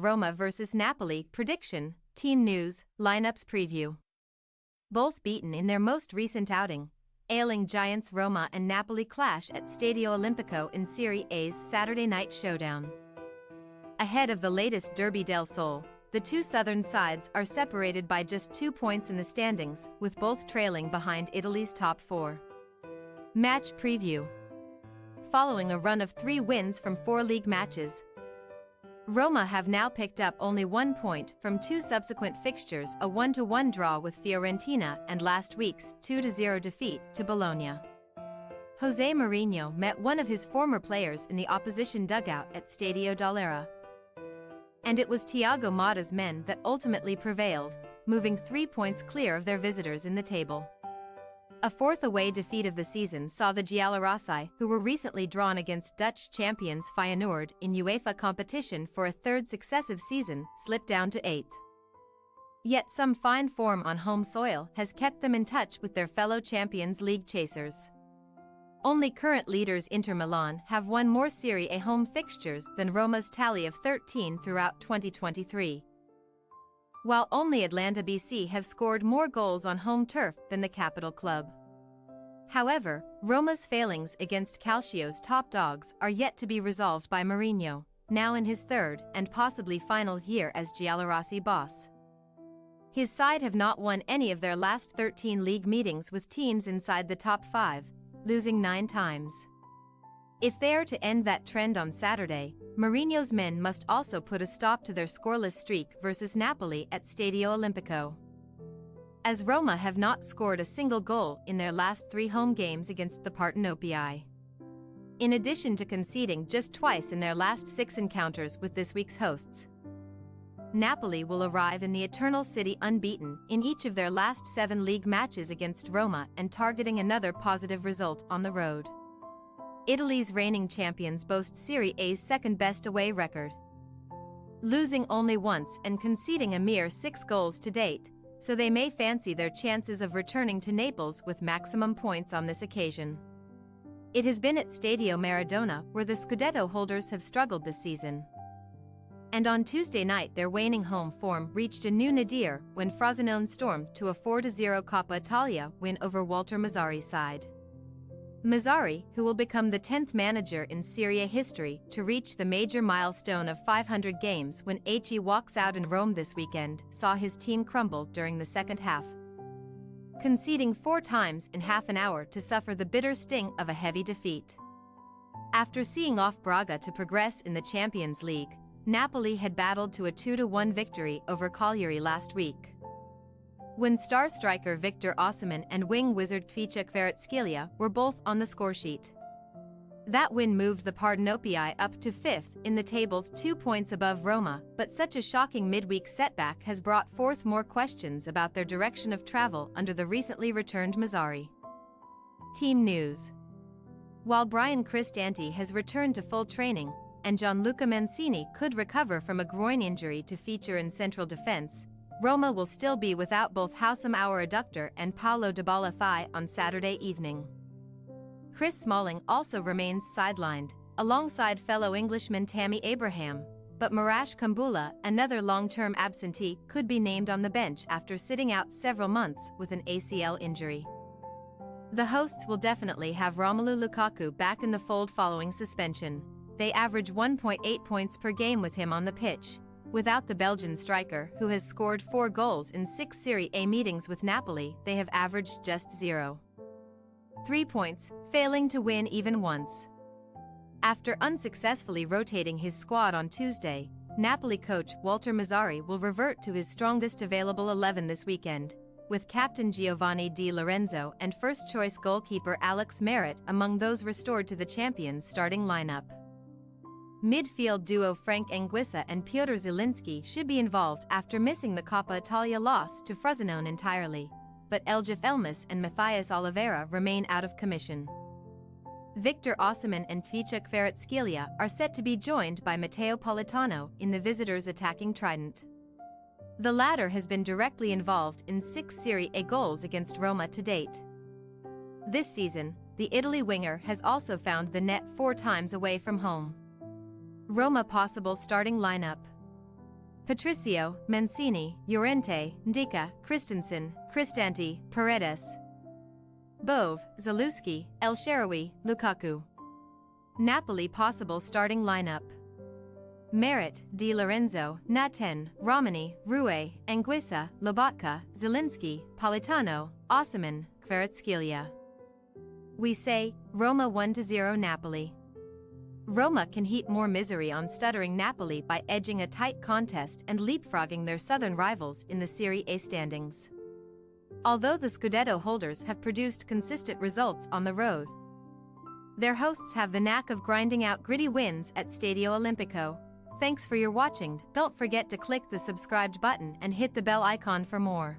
Roma vs Napoli prediction, team news, lineups preview. Both beaten in their most recent outing, ailing giants Roma and Napoli clash at Stadio Olimpico in Serie A's Saturday night showdown. Ahead of the latest Derby del Sole, the two southern sides are separated by just 2 points in the standings, with both trailing behind Italy's top four. Match preview. Following a run of 3 wins from 4 league matches, Roma have now picked up only 1 point from 2 subsequent fixtures, a 1-1 draw with Fiorentina and last week's 2-0 defeat to Bologna. Jose Mourinho met one of his former players in the opposition dugout at Stadio Olimpico. And it was Thiago Motta's men that ultimately prevailed, moving 3 points clear of their visitors in the table. A 4th away defeat of the season saw the Giallorossi, who were recently drawn against Dutch champions Feyenoord in UEFA competition for a 3rd successive season, slip down to 8th. Yet some fine form on home soil has kept them in touch with their fellow Champions League chasers. Only current leaders Inter Milan have won more Serie A home fixtures than Roma's tally of 13 throughout 2023. While only Atlanta BC have scored more goals on home turf than the capital club. However, Roma's failings against Calcio's top dogs are yet to be resolved by Mourinho, now in his 3rd and possibly final year as Giallorossi boss. His side have not won any of their last 13 league meetings with teams inside the top 5, losing 9 times. If they are to end that trend on Saturday, Mourinho's men must also put a stop to their scoreless streak versus Napoli at Stadio Olimpico. As Roma have not scored a single goal in their last 3 home games against the Partenopei. In addition to conceding just twice in their last 6 encounters with this week's hosts. Napoli will arrive in the Eternal City unbeaten in each of their last 7 league matches against Roma and targeting another positive result on the road. Italy's reigning champions boast Serie A's 2nd-best away record, losing only once and conceding a mere 6 goals to date, so they may fancy their chances of returning to Naples with maximum points on this occasion. It has been at Stadio Maradona where the Scudetto holders have struggled this season. And on Tuesday night their waning home form reached a new nadir when Frosinone stormed to a 4-0 Coppa Italia win over Walter Mazzarri's side. Mazzarri, who will become the 10th manager in Serie A history to reach the major milestone of 500 games when he walks out in Rome this weekend, saw his team crumble during the second half, conceding 4 times in half an hour to suffer the bitter sting of a heavy defeat. After seeing off Braga to progress in the Champions League, Napoli had battled to a 2-1 victory over Cagliari last week, when star striker Victor Osimhen and wing wizard Kvaratskhelia were both on the scoresheet. That win moved the Partenopei up to 5th in the table, 2 points above Roma, but such a shocking midweek setback has brought forth more questions about their direction of travel under the recently returned Mazzarri. Team news. While Brian Cristante has returned to full training, and Gianluca Mancini could recover from a groin injury to feature in central defense, Roma will still be without both Houssam Aouar Adductor and Paulo Dybala thigh on Saturday evening. Chris Smalling also remains sidelined, alongside fellow Englishman Tammy Abraham, but Marash Kumbula, another long-term absentee, could be named on the bench after sitting out several months with an ACL injury. The hosts will definitely have Romelu Lukaku back in the fold following suspension. They average 1.8 points per game with him on the pitch. Without the Belgian striker, who has scored 4 goals in 6 Serie A meetings with Napoli, they have averaged just 0.3 points, failing to win even once. After unsuccessfully rotating his squad on Tuesday, Napoli coach Walter Mazzarri will revert to his strongest available 11 this weekend, with captain Giovanni Di Lorenzo and first-choice goalkeeper Alex Merritt among those restored to the champions' starting lineup. Midfield duo Frank Anguissa and Piotr Zielinski should be involved after missing the Coppa Italia loss to Frosinone entirely, but Eljif Elmas and Matthias Oliveira remain out of commission. Victor Osimhen and Ficha Kvaratskhelia are set to be joined by Matteo Politano in the visitors' attacking trident. The latter has been directly involved in 6 Serie A goals against Roma to date. This season, the Italy winger has also found the net 4 times away from home. Roma possible starting lineup. Patricio, Mancini, Llorente, Ndika, Christensen, Cristante, Paredes. Bove, Zalewski, El Shaarawy, Lukaku. Napoli possible starting lineup. Merit, Di Lorenzo, Naten, Romani, Rue, Anguissa, Lobotka, Zielinski, Politano, Osimhen, Kvaratskhelia. We say, Roma 1-0 Napoli. Roma can heap more misery on stuttering Napoli by edging a tight contest and leapfrogging their southern rivals in the Serie A standings. Although the Scudetto holders have produced consistent results on the road, their hosts have the knack of grinding out gritty wins at Stadio Olimpico. Thanks for your watching. Don't forget to click the subscribed button and hit the bell icon for more.